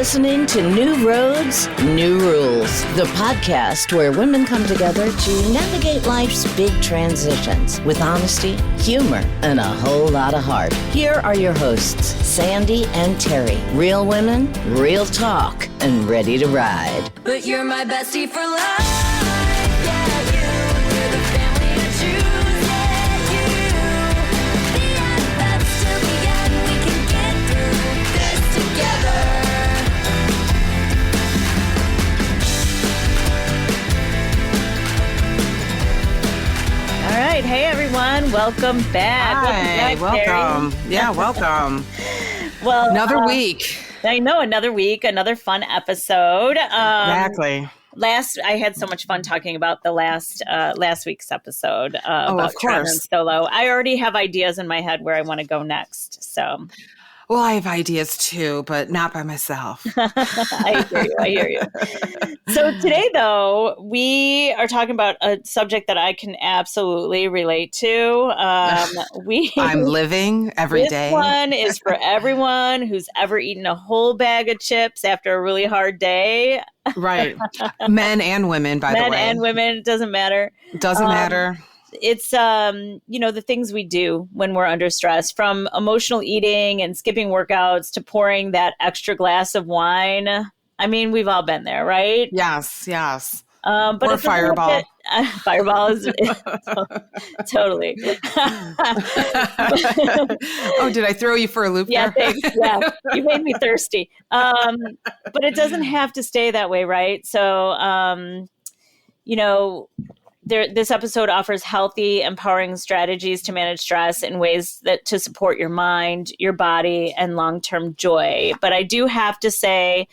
listening to New Roads, New Rules, the podcast where women come together to navigate life's big transitions with honesty, humor, and a whole lot of heart. Here are your hosts, Sandi and Terri. Real women, real talk, and ready to ride. But you're my bestie for life. Yeah, you're the family I choose. Yeah, you. The BFFs till the end. We can get through this together. All right. Hey, everyone. Welcome back. Hi, welcome. Terri. Yeah, welcome. Well, Another week. I know, another week, another fun episode. Exactly. I had so much fun talking about the last week's episode about of course. Terri and Solo. I already have ideas in my head where I want to go next. So, Well, I have ideas too, but not by myself. I hear you. So today, though, we are talking about a subject that I can absolutely relate to. I'm living every day. This one is for everyone who's ever eaten a whole bag of chips after a really hard day. Right. Men and women, by the way. Men and women, it doesn't matter. Doesn't matter. It's, the things we do when we're under stress, from emotional eating and skipping workouts to pouring that extra glass of wine. I mean, we've all been there, right? Yes. But Or it's Fireball. Fireball is totally. Oh, did I throw you for a loop Yeah, there? thanks. Yeah, you made me thirsty. But it doesn't have to stay that way, right? So, this episode offers healthy, empowering strategies to manage stress in ways that to support your mind, your body, and long-term joy. But I do have to say,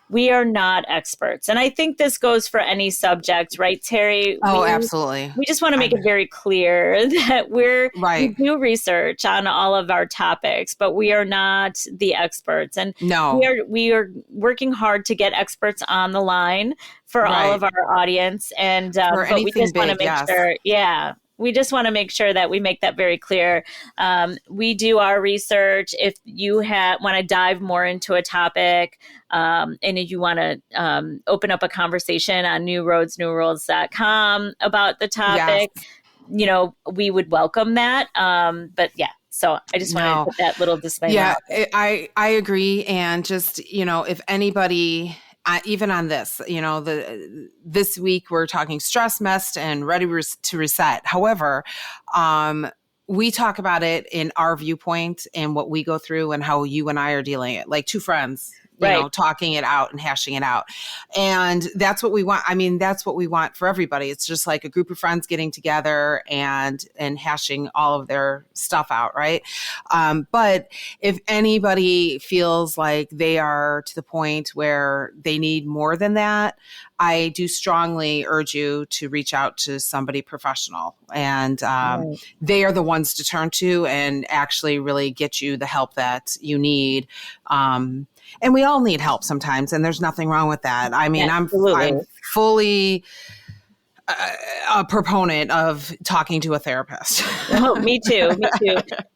we are not experts. And I think this goes for any subject, right, Terri? Oh, absolutely. We just want to make it very clear that we do research on all of our topics, but we are not the experts. And No. we are working hard to get experts on the line for all of our audience. And but we just want to make sure, we just want to make sure that we make that very clear. We do our research. If you want to dive more into a topic, and if you want to open up a conversation on newroadsnewrules.com about the topic, we would welcome that. But yeah, so I just wanted to put that little disclaimer. Yeah, I agree. And just, if anybody... even on this, this week we're talking stress, messed, and ready to reset. However, we talk about it in our viewpoint and what we go through and how you and I are dealing it, like two friends, talking it out and hashing it out. And that's what we want. I mean, that's what we want for everybody. It's just like a group of friends getting together and hashing all of their stuff out, right? But if anybody feels like they are to the point where they need more than that, I do strongly urge you to reach out to somebody professional. And they are the ones to turn to and actually really get you the help that you need. And we all need help sometimes, and there's nothing wrong with that. I mean, I'm fully a proponent of talking to a therapist. Oh, me too.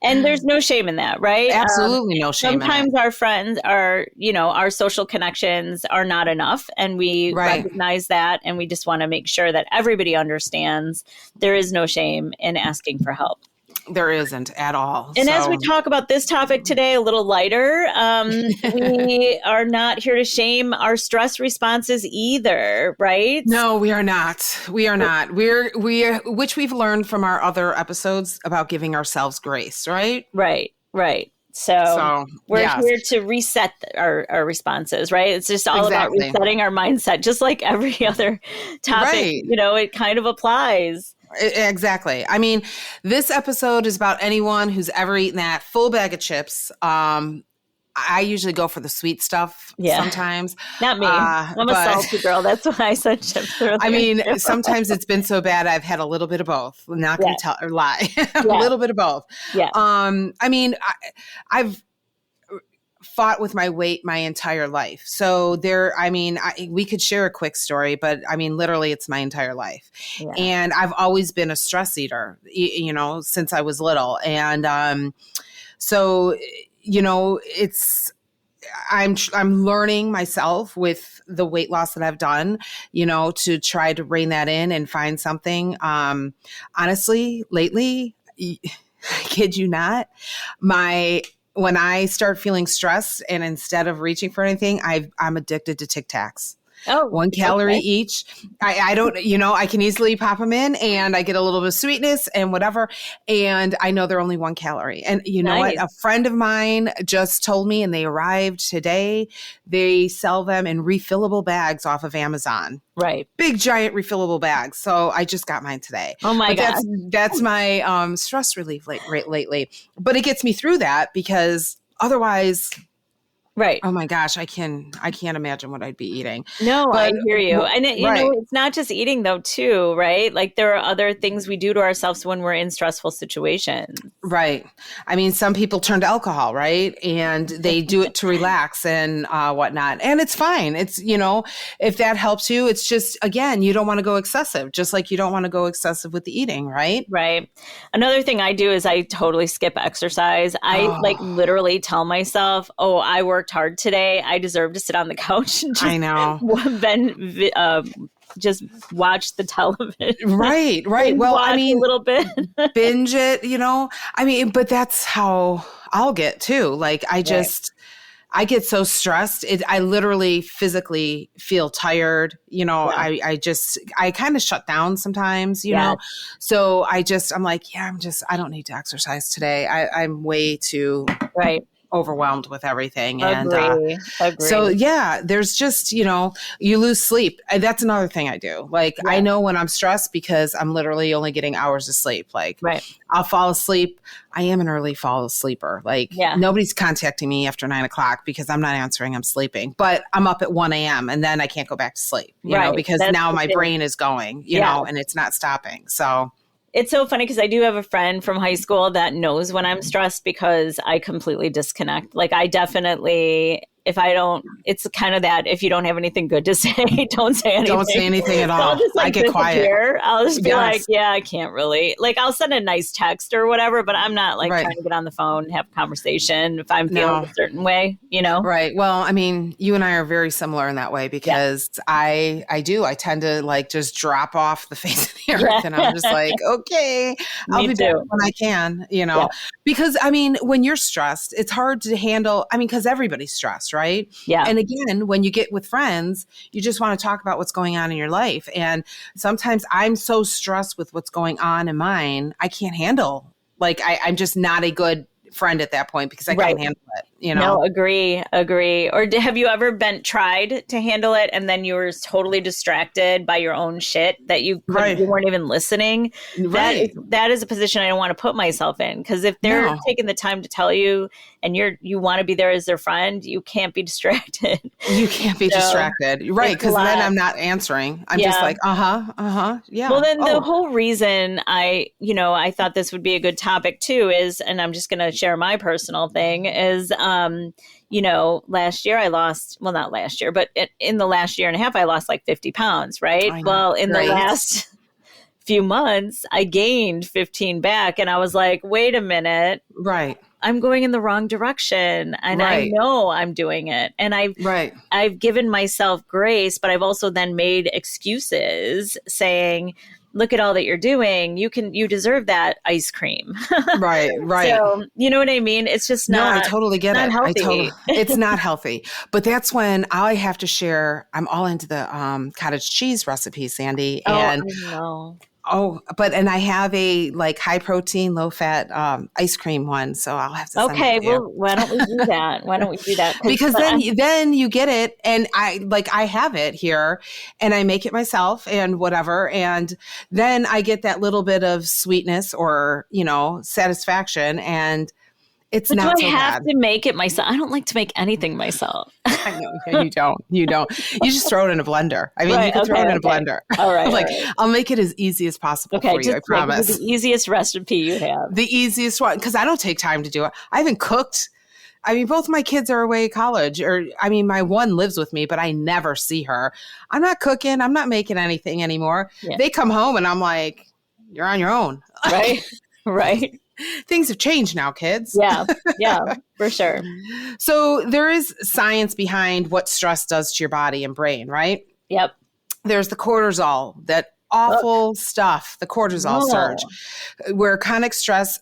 And there's no shame in that, right? Absolutely no shame in it. Sometimes our friends are, our social connections are not enough, and we recognize that, and we just want to make sure that everybody understands there is no shame in asking for help. There isn't at all. And as we talk about this topic today, a little lighter, we are not here to shame our stress responses either, right? No, we are not. We are not. Which we've learned from our other episodes about giving ourselves grace, right? Right. So we're here to reset our responses, right? It's just all about resetting our mindset, just like every other topic, it kind of applies. Exactly. I mean, this episode is about anyone who's ever eaten that full bag of chips. I usually go for the sweet stuff sometimes. Not me. I'm a salty girl. That's why I said chips earlier. I mean, sometimes it's been so bad I've had a little bit of both. I'm not going to tell or lie. A little bit of both. Yeah. I mean, I've fought with my weight my entire life. So we could share a quick story, but I mean, literally it's my entire life. Yeah. And I've always been a stress eater, since I was little. And so, it's I'm learning myself with the weight loss that I've done, to try to rein that in and find something. Honestly, lately, I kid you not, when I start feeling stressed and instead of reaching for anything, I'm addicted to Tic Tacs. Oh, 1 calorie okay. each. I don't, I can easily pop them in and I get a little bit of sweetness and whatever. And I know they're only 1 calorie. And you know what? A friend of mine just told me, and they arrived today, they sell them in refillable bags off of Amazon. Right. Big, giant refillable bags. So I just got mine today. Oh my God. That's my stress relief lately. But it gets me through that because otherwise... Right. Oh my gosh, I can't imagine what I'd be eating. No, but, I hear you. And right. It's not just eating though too, right? Like there are other things we do to ourselves when we're in stressful situations. Right. I mean, some people turn to alcohol, right? And they do it to relax and whatnot. And it's fine. It's, if that helps you, it's just, again, you don't want to go excessive, just like you don't want to go excessive with the eating, right? Right. Another thing I do is I totally skip exercise. I literally tell myself, oh, I worked hard today. I deserve to sit on the couch and just, I know. Just watch the television. Right. Well, I mean, a little bit, binge it, I mean, but that's how I'll get too. Like, I get so stressed. I literally physically feel tired. I kind of shut down sometimes, know? So I'm like, I don't need to exercise today. I'm way too overwhelmed with everything. Agree. So there's just, you lose sleep. That's another thing I do. Like, I know when I'm stressed because I'm literally only getting hours of sleep. Like, I'll fall asleep. I am an early fall sleeper. Like, nobody's contacting me after 9 o'clock because I'm not answering. I'm sleeping, but I'm up at 1 a.m. and then I can't go back to sleep, you know, because now my brain is going, you know, and it's not stopping. So it's so funny because I do have a friend from high school that knows when I'm stressed because I completely disconnect. Like, I definitely, if I don't, it's kind of that if you don't have anything good to say, don't say anything. Don't say anything at all. I'll just, I get quiet. I'll just be like, I can't really. Like, I'll send a nice text or whatever, but I'm not like trying to get on the phone and have a conversation if I'm feeling a certain way, you know? Right. Well, I mean, you and I are very similar in that way because I tend to like just drop off the face of the earth and I'm just like, okay, I'll be back when I can, you know, because I mean, when you're stressed, it's hard to handle. I mean, because everybody's stressed, right? Yeah. And again, when you get with friends, you just want to talk about what's going on in your life. And sometimes I'm so stressed with what's going on in mine, I can't handle. Like, I'm just not a good friend at that point because I can't handle it, you know? No, agree. Or have you ever tried to handle it and then you were totally distracted by your own shit that you weren't even listening? Right. That is a position I don't want to put myself in because if they're taking the time to tell you and you want to be there as their friend, you can't be distracted. You can't be distracted. Right. Because then I'm not answering. I'm just like, yeah. Well, then the whole reason I thought this would be a good topic too is, and I'm just going to share my personal thing is, last year I lost, well, not last year, but in the last year and a half, I lost like 50 pounds, right? Well, in the last few months, I gained 15 back and I was like, wait a minute. Right. I'm going in the wrong direction and I know I'm doing it. And I've given myself grace, but I've also then made excuses saying, look at all that you're doing. You deserve that ice cream. Right. So, you know what I mean? It's just not. No, I totally get it. Healthy. It's not healthy. But that's when I have to share. I'm all into the cottage cheese recipe, Sandy. I know. And I have a like high protein, low fat ice cream one. So I'll have to send it to you. Well, why don't we do that? Because then you get it. And I have it here and I make it myself and whatever. And then I get that little bit of sweetness or, satisfaction. And it's not so bad. I have to make it myself. I don't like to make anything myself. I know. You don't. You just throw it in a blender. I mean, you can throw it in a blender. All right. I'll make it as easy as possible for you. I promise. The easiest recipe you have. The easiest one. Because I don't take time to do it. I haven't cooked. I mean, both my kids are away at college my one lives with me, but I never see her. I'm not cooking. I'm not making anything anymore. Yeah. They come home and I'm like, you're on your own. Right. things have changed now, kids. Yeah. Yeah, for sure. So there is science behind what stress does to your body and brain, right? Yep. There's the cortisol, that awful stuff, the cortisol surge, where chronic stress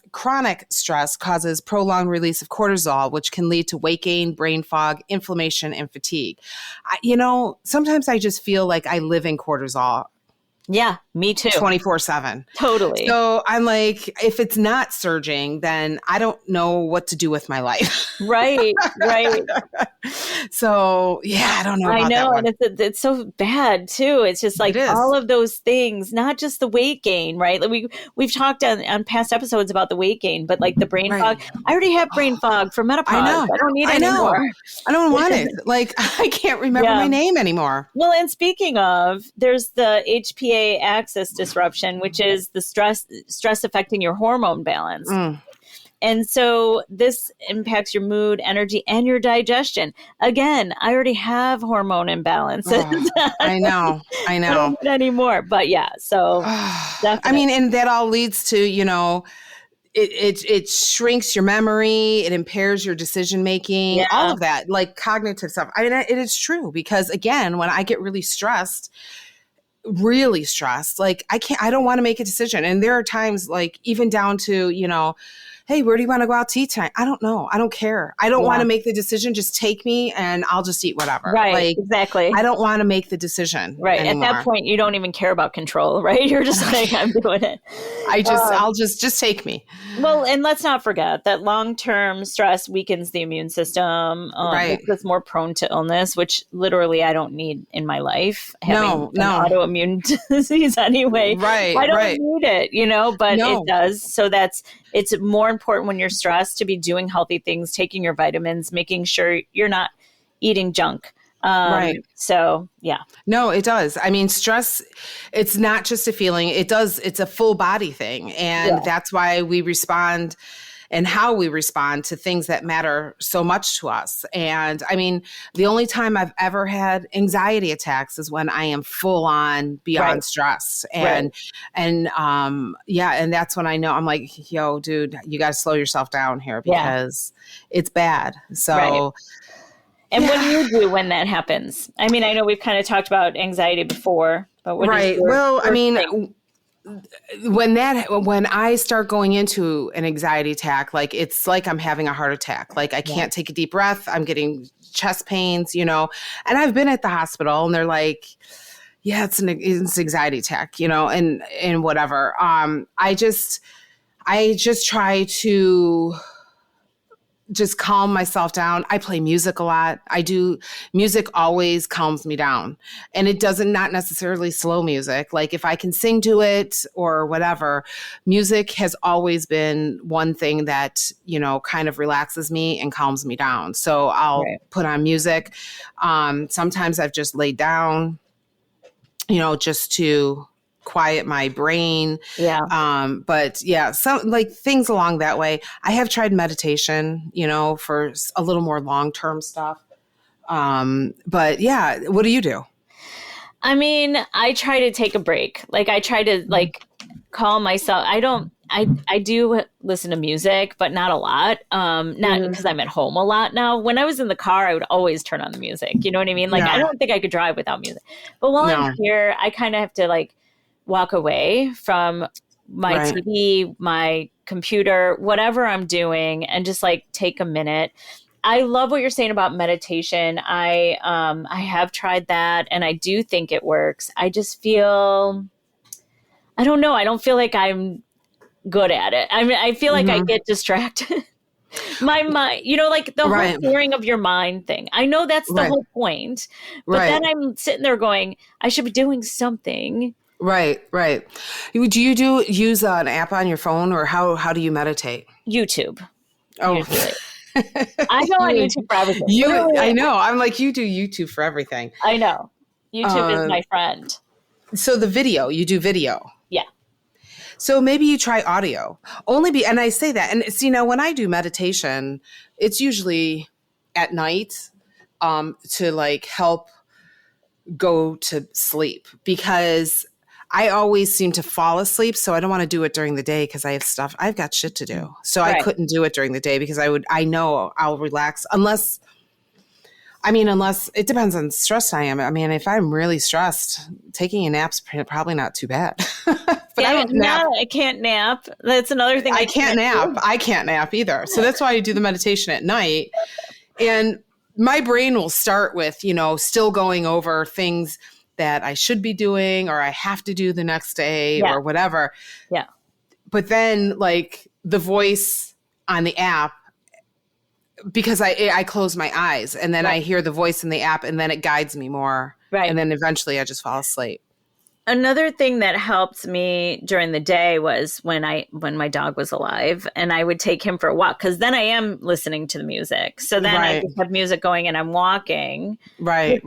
causes prolonged release of cortisol, which can lead to weight gain, brain fog, inflammation, and fatigue. Sometimes I just feel like I live in cortisol. Yeah, me too. 24/7. Totally. So I'm like, if it's not surging, then I don't know what to do with my life. Right. So yeah, I don't know about that one. And it's so bad too. It's just like all of those things, not just the weight gain, right? Like we've talked on past episodes about the weight gain, but like the brain fog. I already have brain fog from menopause. I don't need it anymore. I don't want it. Like I can't remember my name anymore. Well, and speaking of, there's the HPA axis disruption, which is the stress affecting your hormone balance. And so this impacts your mood, energy, and your digestion. Again, I already have hormone imbalances. I know. I don't need anymore. But yeah, so I mean, and that all leads to, it shrinks your memory, it impairs your decision making, all of that, like cognitive stuff. I mean, it is true because again, when I get really stressed, like I don't want to make a decision. And there are times like even down to, hey, where do you want to go out to eat tonight? I don't know. I don't care. I don't want to make the decision. Just take me and I'll just eat whatever. Right. Like, exactly. I don't want to make the decision. Right. Anymore. At that point, you don't even care about control, right? You're just like, I'm doing it. I'll just take me. Well, and let's not forget that long-term stress weakens the immune system. Makes us more prone to illness, which literally I don't need in my life. Having an autoimmune disease anyway. Right. I don't need it, but it does. So it's more important when you're stressed to be doing healthy things, taking your vitamins, making sure you're not eating junk. So yeah. No, it does. I mean, stress, it's not just a feeling. It's a full body thing. And that's why we respond and how we respond to things that matter so much to us. And I mean, the only time I've ever had anxiety attacks is when I am full on beyond stress. And that's when I know I'm like, yo, dude, you got to slow yourself down here because it's bad. So And what do you do when that happens? I mean, I know we've kind of talked about anxiety before, but what is your thing? When I start going into an anxiety attack, like it's like I'm having a heart attack. Like I can't take a deep breath. I'm getting chest pains, and I've been at the hospital and they're like, yeah, it's an anxiety attack, and whatever. I just try to just calm myself down. I play music a lot. Music always calms me down, and it doesn't not necessarily slow music. Like if I can sing to it or whatever, music has always been one thing that, kind of relaxes me and calms me down. So I'll put on music. Sometimes I've just laid down, just to quiet my brain. Some like things along that way. I have tried meditation, for a little more long-term stuff. But yeah, what do you do? I mean, I try to take a break. Like I try to calm myself. I do listen to music, but not a lot. Not because I'm at home a lot now. When I was in the car, I would always turn on the music. You know what I mean? Like I don't think I could drive without music. But while I'm here, I kind of have to walk away from my TV, my computer, whatever I'm doing, and just take a minute. I love what you're saying about meditation. I have tried that and I do think it works. I just feel, I don't know. I don't feel like I'm good at it. I mean, I feel like I get distracted. My mind, the whole clearing of your mind thing. I know that's the whole point, but then I'm sitting there going, I should be doing something. Right. Do you use an app on your phone, or how do you meditate? YouTube. Oh, usually. I go on YouTube for everything. I know. I'm like, you do YouTube for everything. I know. YouTube is my friend. So you do video. Yeah. So maybe you try audio. And I say that, and see, now when I do meditation, it's usually at night, to help go to sleep, because I always seem to fall asleep. So I don't want to do it during the day because I've got shit to do. So I couldn't do it during the day because I know I'll relax unless it depends on stressed I am. I mean, if I'm really stressed, taking a nap's probably not too bad. But I don't nap. I can't nap. That's another thing. I can't nap. I can't nap either. So that's why I do the meditation at night. And my brain will start with, still going over things that I should be doing or I have to do the next day or whatever. Yeah. But then like the voice on the app, because I close my eyes and then I hear the voice in the app and then it guides me more. Right. And then eventually I just fall asleep. Another thing that helped me during the day was when my dog was alive and I would take him for a walk because then I am listening to the music. So then I just have music going and I'm walking. Right.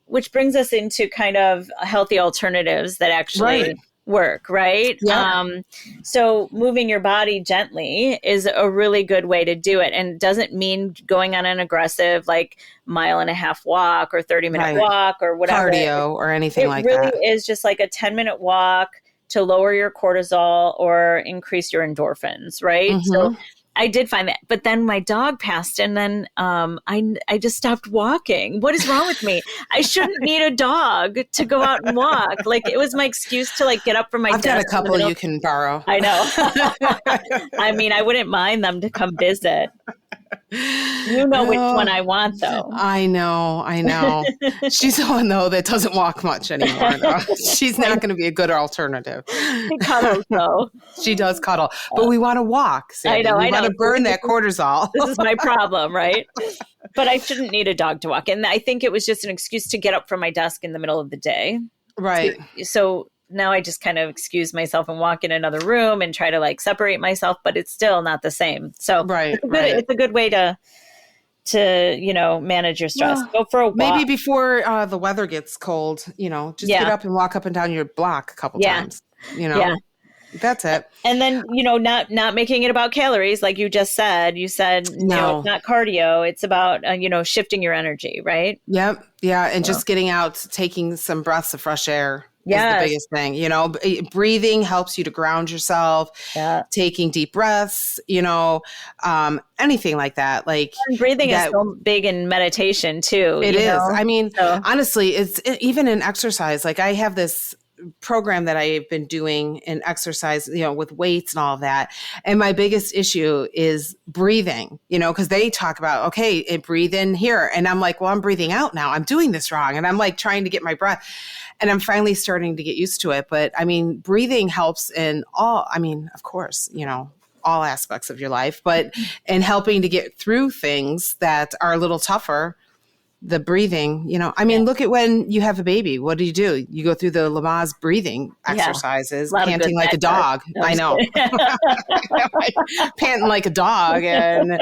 Which brings us into kind of healthy alternatives that actually work, right? Yeah. So moving your body gently is a really good way to do it. And doesn't mean going on an aggressive, like 1.5-mile walk or 30-minute walk or whatever. Cardio or anything like that. It really is just like a 10-minute walk to lower your cortisol or increase your endorphins, right? Mm-hmm. So I did find that, but then my dog passed and then I just stopped walking. What is wrong with me? I shouldn't need a dog to go out and walk. Like it was my excuse to like get up from my desk. I've got a couple you can borrow. I know. I mean, I wouldn't mind them to come visit. You know which one I want, though. I know. She's the one, though, that doesn't walk much anymore. Though. She's not going to be a good alternative. She cuddles, though. She does cuddle. But we want to walk, Sandy. We want to burn that cortisol. This is my problem, right? But I shouldn't need a dog to walk. And I think it was just an excuse to get up from my desk in the middle of the day. Right. So now I just kind of excuse myself and walk in another room and try to like separate myself, but it's still not the same. So it's a good way to manage your stress. Go for a walk. Maybe before the weather gets cold, just get up and walk up and down your block a couple times. That's it. And then, not making it about calories, like you just said. You said, no, it's not cardio. It's about, shifting your energy, right? Yep. Yeah. And just getting out, taking some breaths of fresh air. Is the biggest thing. Breathing helps you to ground yourself. Yeah. Taking deep breaths, anything like that. Like and breathing is so big in meditation too. It is. I mean, honestly, it's even in exercise. Like I have this program that I've been doing in exercise, with weights and all of that. And my biggest issue is breathing, because they talk about, okay, breathe in here. And I'm like, well, I'm breathing out now. I'm doing this wrong. And I'm like trying to get my breath. And I'm finally starting to get used to it. But I mean, breathing helps in of course, all aspects of your life, but in helping to get through things that are a little tougher. The breathing, look at when you have a baby. What do? You go through the Lamaze breathing exercises, panting like a dog. I know. Panting like a dog. And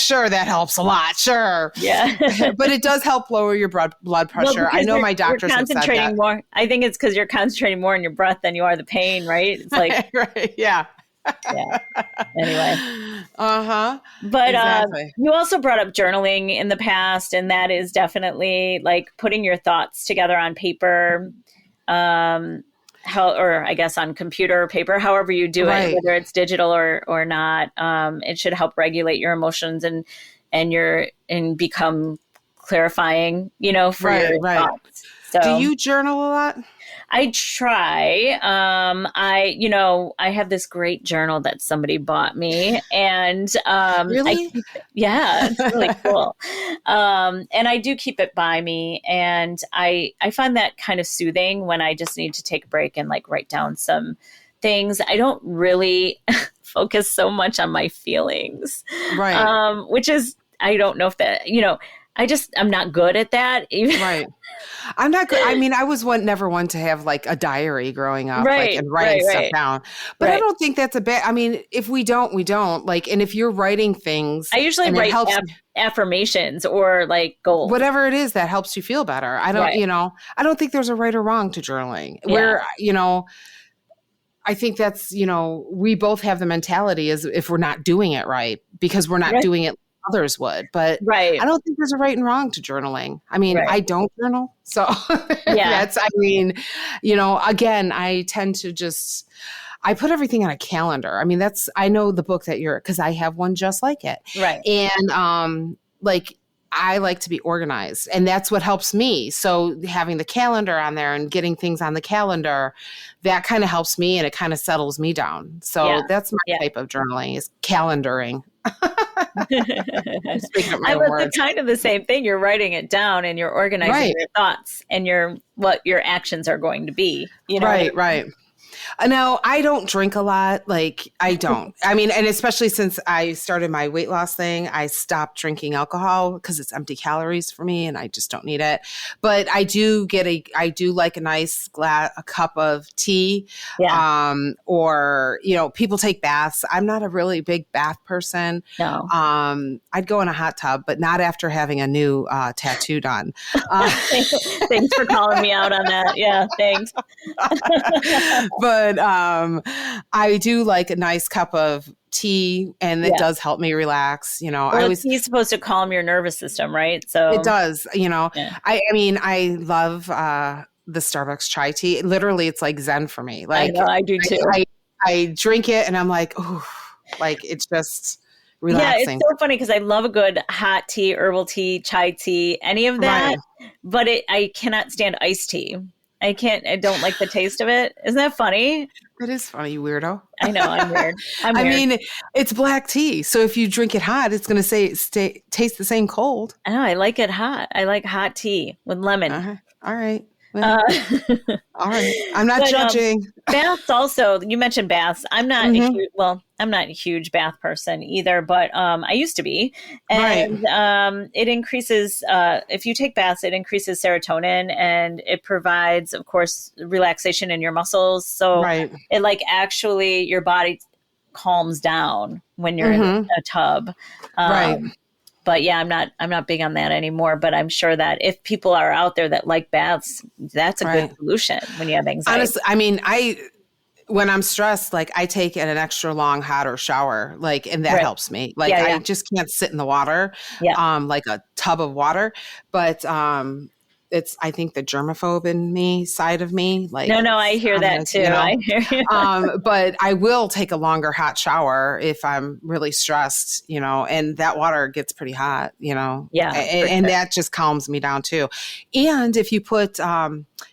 sure, that helps a lot. Sure. Yeah. But it does help lower your blood pressure. Well, I know my doctors have said that. More. I think it's because you're concentrating more on your breath than you are the pain, right? It's like, right. Yeah. Yeah. Anyway. But exactly. You also brought up journaling in the past, and that is definitely like putting your thoughts together on paper, or I guess on computer or paper, however you do it, whether it's digital or not. It should help regulate your emotions and become clarifying, for your thoughts. So, do you journal a lot? I try. I have this great journal that somebody bought me, and really, it's really cool. And I do keep it by me, and I find that kind of soothing when I just need to take a break and like write down some things. I don't really focus so much on my feelings, right? Which is, I don't know if that, I'm not good at that. Right. I'm not good. I mean, I was never one to have like a diary growing up, and writing stuff down. But I don't think that's a bad. I mean, if we don't, we don't. Like, and if you're writing things, I usually write affirmations or like goals, whatever it is that helps you feel better. I don't, I don't think there's a right or wrong to journaling. Yeah. Where I think that's we both have the mentality as if we're not doing it right because we're not doing it others would. But right. I don't think there's a right and wrong to journaling. I mean, I don't journal. So again, I tend to just, I put everything on a calendar. I mean, I know the book that because I have one just like it. Right. And I like to be organized, and that's what helps me. So having the calendar on there and getting things on the calendar, that kind of helps me, and it kind of settles me down. So that's my type of journaling, is calendaring. It's kind of the same thing. You're writing it down and you're organizing your thoughts and what your actions are going to be. Right. No, I don't drink a lot. I don't. I mean, and especially since I started my weight loss thing, I stopped drinking alcohol because it's empty calories for me and I just don't need it. But I do like a nice a cup of tea. Yeah. Or, people take baths. I'm not a really big bath person. No. I'd go in a hot tub, but not after having a new tattoo done. Thanks for calling me out on that. Yeah, thanks. But I do like a nice cup of tea, and it does help me relax. Tea's supposed to calm your nervous system, right? So it does. I mean, I love the Starbucks chai tea. Literally, it's like Zen for me. I know, I do too. I drink it, and I'm like, oh, it's just relaxing. Yeah, it's so funny because I love a good hot tea, herbal tea, chai tea, any of that. Right. But I cannot stand iced tea. I don't like the taste of it. Isn't that funny? It is funny, you weirdo. I know, I'm weird. I mean, it's black tea. So if you drink it hot, it's going to taste the same cold. I know, I like it hot. I like hot tea with lemon. All right. Well, all right. I'm not judging. Baths also, you mentioned baths. I'm not I'm not a huge bath person either, but I used to be. And it increases, if you take baths, it increases serotonin and it provides, of course, relaxation in your muscles. So it actually your body calms down when you're in a tub. But yeah, I'm not big on that anymore, but I'm sure that if people are out there that like baths, that's a good solution when you have anxiety. Honestly, I mean, when I'm stressed, I take an extra long, hotter shower, and that helps me. I just can't sit in the water, like a tub of water. But it's, I think, the germaphobe in me side of me. No, I hear that too. I hear you. But I will take a longer hot shower if I'm really stressed, and that water gets pretty hot, Yeah. And that just calms me down too. And if you put,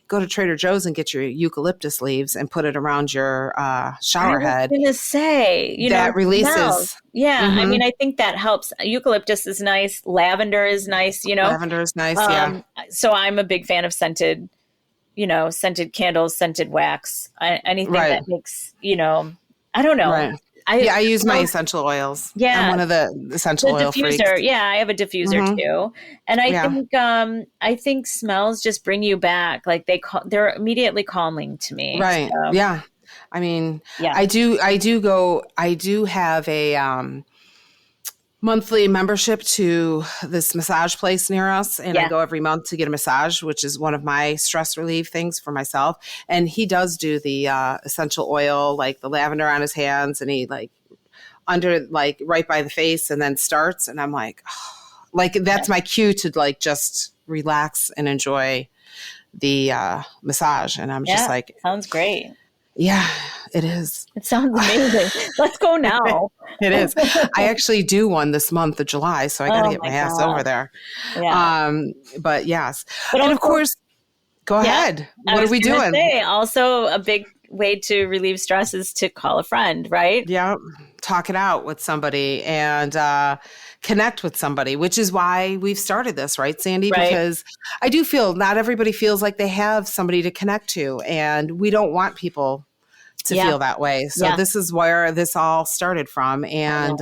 go to Trader Joe's and get your eucalyptus leaves and put it around your shower head. I was going to say, that releases. Smells. Yeah. I mean, I think that helps. Eucalyptus is nice. Lavender is nice, Lavender is nice, yeah. So I'm a big fan of scented candles, scented wax, anything that makes, I don't know. Right. I use my essential oils. Yeah. I'm one of the essential oil diffuser. freaks. Yeah, I have a diffuser too. And I think smells just bring you back. They're immediately calming to me. Right. So. Yeah. I mean, I do have a monthly membership to this massage place near us, and I go every month to get a massage, which is one of my stress relief things for myself. And he does do the essential oil, like the lavender on his hands, and he under right by the face, and then starts. And I'm that's my cue to just relax and enjoy the massage. And I'm just sounds great. Yeah, it is. It sounds amazing. Let's go now. It is. I actually do one this month of July, so I got to get my ass over there. Yeah. But yes. And of course, go ahead. What are we doing? Also, a big way to relieve stress is to call a friend, right? Yeah. Talk it out with somebody and connect with somebody, which is why we've started this, right, Sandy? Right. Because I do feel not everybody feels like they have somebody to connect to, and we don't want people to feel that way. So this is where this all started from. And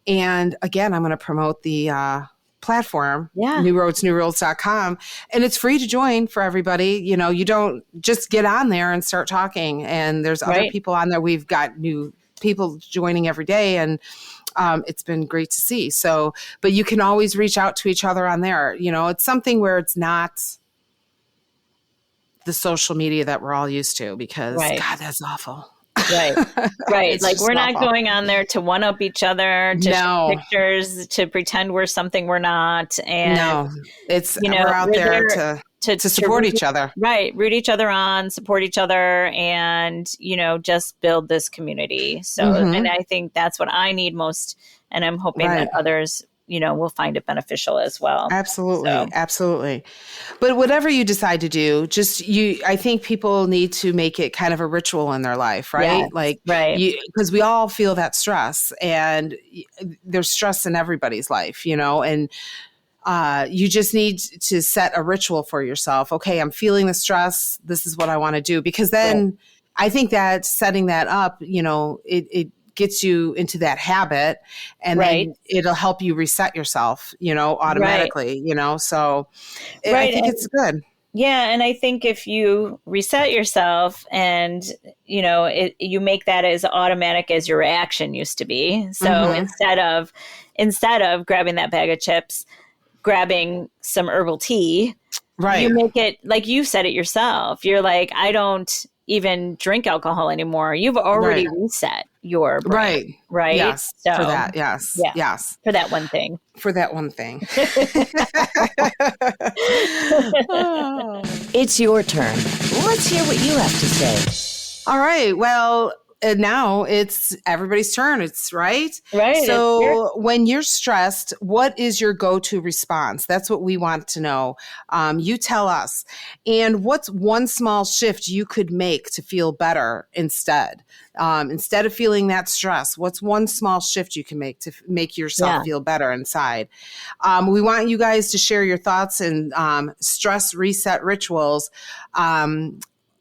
again, I'm going to promote the platform, newroadsnewrules.com, and it's free to join for everybody. You don't just get on there and start talking, and there's other people on there. We've got new people joining every day, and it's been great to see. So, but you can always reach out to each other on there. It's something where it's not the social media that we're all used to, because God, that's awful. Right. Right. Like we're not awful. going on there to one up each other, to show pictures, to pretend we're something we're not. And no, it's, we're out there to support each other. Right. Root each other on, support each other, and, just build this community. So, and I think that's what I need most. And I'm hoping that others, will find it beneficial as well. Absolutely. So. Absolutely. But whatever you decide to do, I think people need to make it kind of a ritual in their life, right? Yes, because we all feel that stress, and there's stress in everybody's life, and you just need to set a ritual for yourself. Okay, I'm feeling the stress. This is what I want to do. Because then I think that setting that up, it gets you into that habit, and then it'll help you reset yourself, automatically, so I think it's good. Yeah. And I think if you reset yourself and, you make that as automatic as your reaction used to be. So instead of grabbing that bag of chips, grabbing some herbal tea, you make it like you said it yourself. You're like, I don't even drink alcohol anymore. You've already reset your brain, right? Yes. So, for that. Yes. Yeah, yes. For that one thing. It's your turn. Let's hear what you have to say. All right. Well, now it's everybody's turn. It's right. So when you're stressed, what is your go-to response? That's what we want to know. You tell us. And what's one small shift you could make to feel better instead? Instead of feeling that stress, what's one small shift you can make to make yourself feel better inside? We want you guys to share your thoughts and stress reset rituals.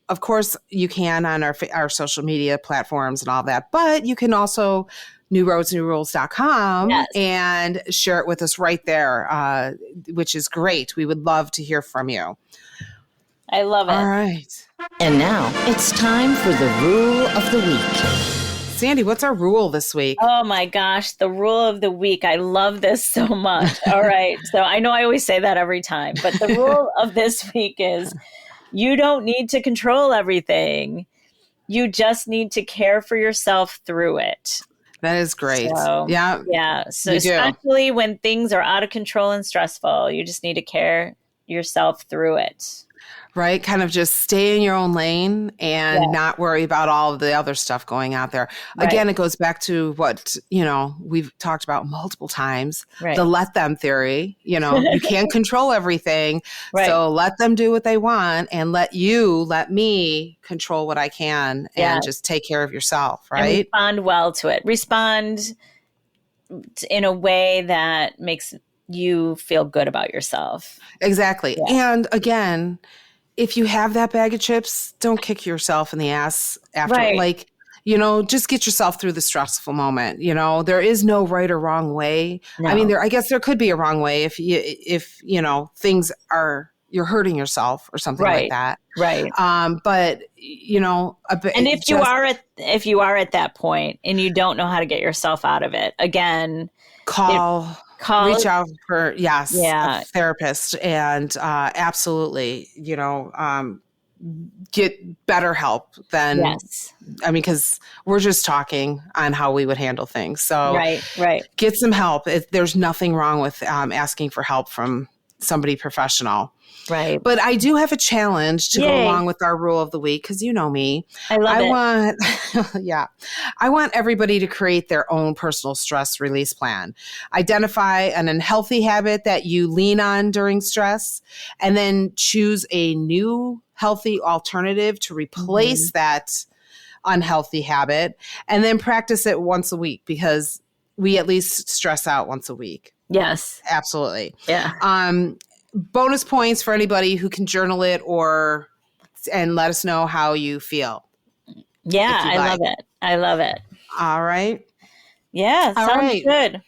Of course, you can on our social media platforms and all that, but you can also newroadsnewrules.com and share it with us right there, which is great. We would love to hear from you. I love it. All right. And now it's time for the rule of the week. Sandy, what's our rule this week? Oh my gosh, the rule of the week. I love this so much. All right. So I know I always say that every time, but the rule of this week is you don't need to control everything. You just need to care for yourself through it. That is great. So, yeah. So especially when things are out of control and stressful, you just need to care yourself through it. Right? Kind of just stay in your own lane and not worry about all of the other stuff going out there. Right. Again, it goes back to what, we've talked about multiple times, the let them theory. You can't control everything. So let them do what they want and let me control what I can and just take care of yourself. Right? And respond well to it. Respond in a way that makes you feel good about yourself. Exactly. Yeah. And again, if you have that bag of chips, don't kick yourself in the ass after. Just get yourself through the stressful moment. There is no right or wrong way. No. I mean, I guess there could be a wrong way if things are, you're hurting yourself or something like that. Right. But and if you are at that point and you don't know how to get yourself out of it, again, reach out for a therapist and absolutely, get better help than because we're just talking on how we would handle things. So get some help. There's nothing wrong with asking for help from somebody professional. Right. But I do have a challenge to go along with our rule of the week because you know me. I want everybody to create their own personal stress release plan. Identify an unhealthy habit that you lean on during stress, and then choose a new healthy alternative to replace that unhealthy habit, and then practice it once a week because we at least stress out once a week. Yes. Absolutely. Yeah. Bonus points for anybody who can journal it and let us know how you feel. Yeah, I love it. All right. Yeah, sounds good.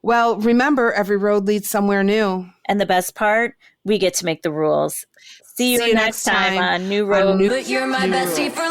Well, remember, every road leads somewhere new. And the best part, we get to make the rules. See you next time on New Road. But you're my bestie for